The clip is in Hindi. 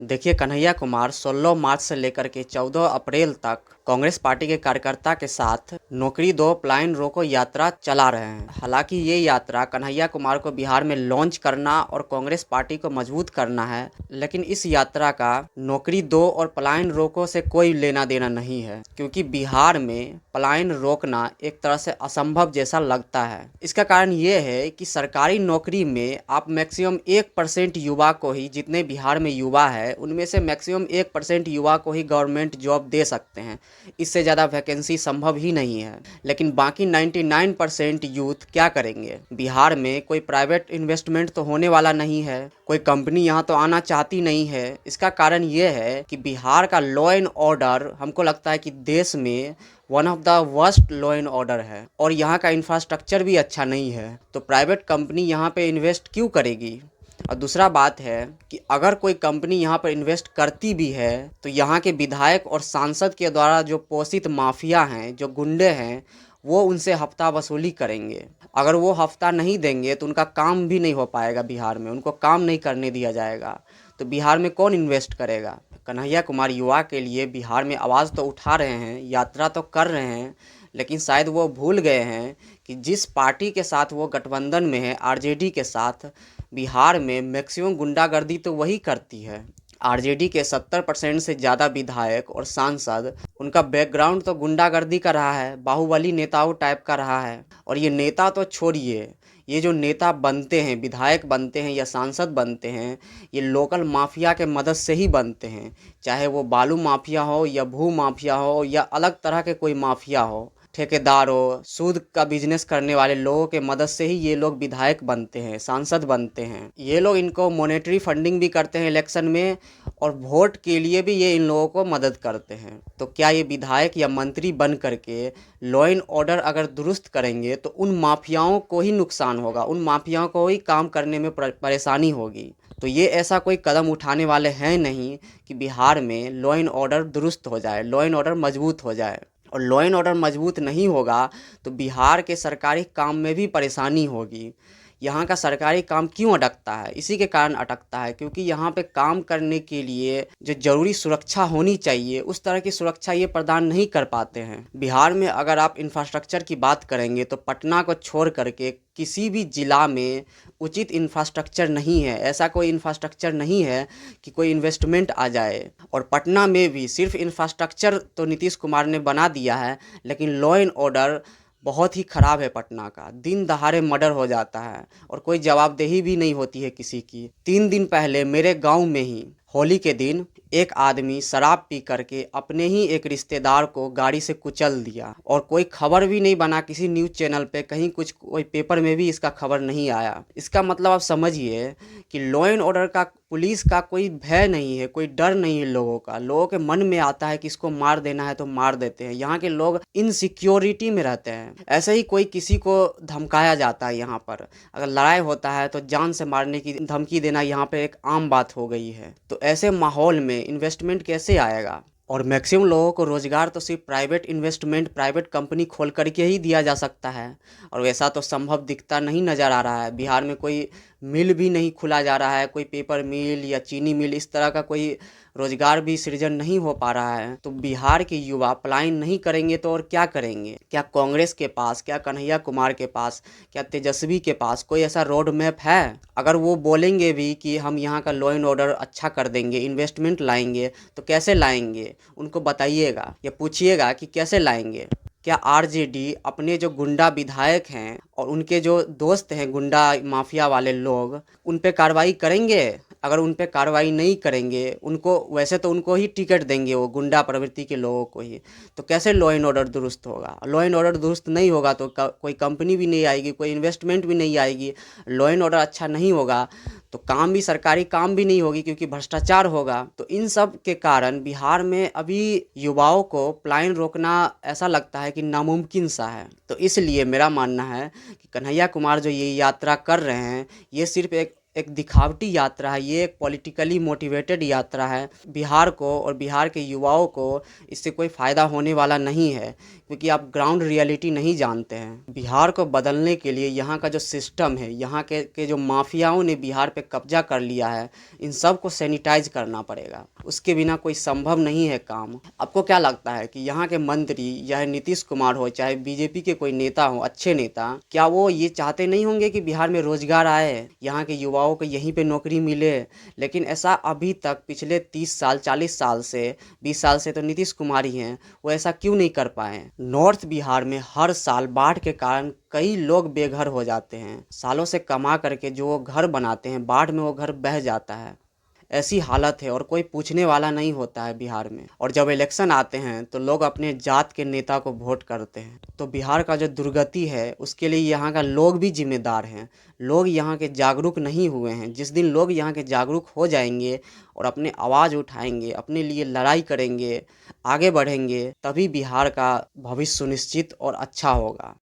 देखिए, कन्हैया कुमार 16 मार्च से लेकर के 14 अप्रैल तक कांग्रेस पार्टी के कार्यकर्ता के साथ नौकरी दो पलायन रोको यात्रा चला रहे हैं। हालांकि ये यात्रा कन्हैया कुमार को बिहार में लॉन्च करना और कांग्रेस पार्टी को मजबूत करना है, लेकिन इस यात्रा का नौकरी दो और पलायन रोको से कोई लेना देना नहीं है, क्योंकि बिहार में पलायन रोकना एक तरह से असंभव जैसा लगता है। इसका कारण ये है कि सरकारी नौकरी में आप मैक्सिमम 1% युवा को ही, जितने बिहार में युवा है उनमें से मैक्सिमम 1% युवा को ही गवर्नमेंट जॉब दे सकते हैं। इससे ज़्यादा वैकेंसी संभव ही नहीं है। लेकिन बाकी 99% यूथ क्या करेंगे? बिहार में कोई प्राइवेट इन्वेस्टमेंट तो होने वाला नहीं है, कोई कंपनी यहाँ तो आना चाहती नहीं है। इसका कारण ये है कि बिहार का लॉ एंड ऑर्डर, हमको लगता है कि देश में one of the worst law and order है, और यहाँ का इंफ्रास्ट्रक्चर भी अच्छा नहीं है। तो प्राइवेट कंपनी यहाँ पे इन्वेस्ट क्यों करेगी? और दूसरा बात है कि अगर कोई कंपनी यहाँ पर इन्वेस्ट करती भी है तो यहाँ के विधायक और सांसद के द्वारा जो पोषित माफिया हैं, जो गुंडे हैं, वो उनसे हफ्ता वसूली करेंगे। अगर वो हफ्ता नहीं देंगे तो उनका काम भी नहीं हो पाएगा बिहार में, उनको काम नहीं करने दिया जाएगा। तो बिहार में कौन इन्वेस्ट करेगा? कन्हैया कुमार युवा के लिए बिहार में आवाज़ तो उठा रहे हैं, यात्रा तो कर रहे हैं, लेकिन शायद वो भूल गए हैं कि जिस पार्टी के साथ वो गठबंधन में है, आरजेडी के साथ, बिहार में मैक्सिमम गुंडागर्दी तो वही करती है। आरजेडी के 70% से ज़्यादा विधायक और सांसद, उनका बैकग्राउंड तो गुंडागर्दी का रहा है, बाहुबली नेताओं टाइप का रहा है। और ये नेता तो छोड़िए, ये जो नेता बनते हैं, विधायक बनते हैं या सांसद बनते हैं, ये लोकल माफिया के मदद से ही बनते हैं। चाहे वो बालू माफिया हो या भू माफिया हो या अलग तरह के कोई माफिया हो, ठेकेदार हो, सूद का बिजनेस करने वाले लोगों के मदद से ही ये लोग विधायक बनते हैं, सांसद बनते हैं। ये लोग इनको मॉनेटरी फंडिंग भी करते हैं इलेक्शन में, और वोट के लिए भी ये इन लोगों को मदद करते हैं। तो क्या ये विधायक या मंत्री बन करके लॉ एंड ऑर्डर अगर दुरुस्त करेंगे तो उन माफियाओं को ही नुकसान होगा, उन माफियाओं को ही काम करने में परेशानी होगी। तो ये ऐसा कोई कदम उठाने वाले हैं नहीं कि बिहार में लॉ एंड ऑर्डर दुरुस्त हो जाए, लॉ एंड ऑर्डर मजबूत हो जाए। और लॉ एंड ऑर्डर मजबूत नहीं होगा तो बिहार के सरकारी काम में भी परेशानी होगी। यहाँ का सरकारी काम क्यों अटकता है? इसी के कारण अटकता है क्योंकि यहाँ पे काम करने के लिए जो ज़रूरी सुरक्षा होनी चाहिए, उस तरह की सुरक्षा ये प्रदान नहीं कर पाते हैं। बिहार में अगर आप इंफ्रास्ट्रक्चर की बात करेंगे तो पटना को छोड़ करके किसी भी ज़िला में उचित इंफ्रास्ट्रक्चर नहीं है। ऐसा कोई इंफ्रास्ट्रक्चर नहीं है कि कोई इन्वेस्टमेंट आ जाए। और पटना में भी सिर्फ इंफ्रास्ट्रक्चर तो नीतीश कुमार ने बना दिया है, लेकिन लॉ एंड ऑर्डर बहुत ही ख़राब है पटना का। दिन दहाड़े मर्डर हो जाता है और कोई जवाबदेही भी नहीं होती है किसी की। 3 दिन पहले मेरे गांव में ही होली के दिन एक आदमी शराब पी करके अपने ही एक रिश्तेदार को गाड़ी से कुचल दिया, और कोई खबर भी नहीं बना किसी न्यूज़ चैनल पे, कहीं कुछ कोई पेपर में भी इसका खबर नहीं आया। इसका मतलब आप समझिए कि लॉ एंड ऑर्डर का, पुलिस का कोई भय नहीं है, कोई डर नहीं है लोगों का। लोगों के मन में आता है कि इसको मार देना है तो मार देते हैं। यहाँ के लोग इनसिक्योरिटी में रहते हैं। ऐसे ही कोई किसी को धमकाया जाता है। यहाँ पर अगर लड़ाई होता है तो जान से मारने की धमकी देना यहाँ पे एक आम बात हो गई है। तो ऐसे माहौल में इन्वेस्टमेंट कैसे आएगा? और मैक्सिमम लोगों को रोज़गार तो सिर्फ प्राइवेट इन्वेस्टमेंट, प्राइवेट कंपनी खोल करके ही दिया जा सकता है, और वैसा तो संभव दिखता नहीं नज़र आ रहा है। बिहार में कोई मिल भी नहीं खुला जा रहा है, कोई पेपर मिल या चीनी मिल, इस तरह का कोई रोज़गार भी सृजन नहीं हो पा रहा है। तो बिहार के युवा पलायन नहीं करेंगे तो और क्या करेंगे? क्या कांग्रेस के पास, क्या कन्हैया कुमार के पास, क्या तेजस्वी के पास कोई ऐसा रोड मैप है? अगर वो बोलेंगे भी कि हम यहाँ का लॉ एंड ऑर्डर अच्छा कर देंगे, इन्वेस्टमेंट लाएंगे, तो कैसे लाएंगे? उनको बताइएगा या पूछिएगा कि कैसे लाएंगे। क्या आरजेडी अपने जो गुंडा विधायक हैं और उनके जो दोस्त हैं गुंडा माफिया वाले लोग, उन पे कार्रवाई करेंगे? अगर उन पे कार्रवाई नहीं करेंगे, उनको वैसे तो उनको ही टिकट देंगे, वो गुंडा प्रवृत्ति के लोगों को ही, तो कैसे लॉ एंड ऑर्डर दुरुस्त होगा? लॉ एंड ऑर्डर दुरुस्त नहीं होगा तो कोई कंपनी भी नहीं आएगी, कोई इन्वेस्टमेंट भी नहीं आएगी। लॉ एंड ऑर्डर अच्छा नहीं होगा तो काम भी, सरकारी काम भी नहीं होगी, क्योंकि भ्रष्टाचार होगा। तो इन सब के कारण बिहार में अभी युवाओं को पलायन रोकना ऐसा लगता है कि नामुमकिन सा है। तो इसलिए मेरा मानना है कि कन्हैया कुमार जो ये यात्रा कर रहे हैं, ये सिर्फ एक एक दिखावटी यात्रा है, ये एक पॉलिटिकली मोटिवेटेड यात्रा है। बिहार को और बिहार के युवाओं को इससे कोई फ़ायदा होने वाला नहीं है, क्योंकि आप ग्राउंड रियलिटी नहीं जानते हैं। बिहार को बदलने के लिए यहाँ का जो सिस्टम है, यहाँ के जो माफियाओं ने बिहार पे कब्जा कर लिया है, इन सब को सैनिटाइज करना पड़ेगा। उसके बिना कोई संभव नहीं है काम। आपको क्या लगता है कि यहाँ के मंत्री, चाहे नीतीश कुमार हो, चाहे बीजेपी के कोई नेता हो, अच्छे नेता, क्या वो ये चाहते नहीं होंगे कि बिहार में रोजगार आए, यहाँ के युवाओं को यहीं पे नौकरी मिले? लेकिन ऐसा अभी तक पिछले 30 साल, 40 साल से, 20 साल से तो नीतीश कुमार ही हैं, वो ऐसा क्यों नहीं कर पाए? नॉर्थ बिहार में हर साल बाढ़ के कारण कई लोग बेघर हो जाते हैं। सालों से कमा करके जो वो घर बनाते हैं, बाढ़ में वो घर बह जाता है। ऐसी हालत है और कोई पूछने वाला नहीं होता है बिहार में। और जब इलेक्शन आते हैं तो लोग अपने जात के नेता को वोट करते हैं। तो बिहार का जो दुर्गति है उसके लिए यहाँ का लोग भी जिम्मेदार हैं। लोग यहाँ के जागरूक नहीं हुए हैं। जिस दिन लोग यहाँ के जागरूक हो जाएंगे और अपने आवाज़ उठाएंगे, अपने लिए लड़ाई करेंगे, आगे बढ़ेंगे, तभी बिहार का भविष्य सुनिश्चित और अच्छा होगा।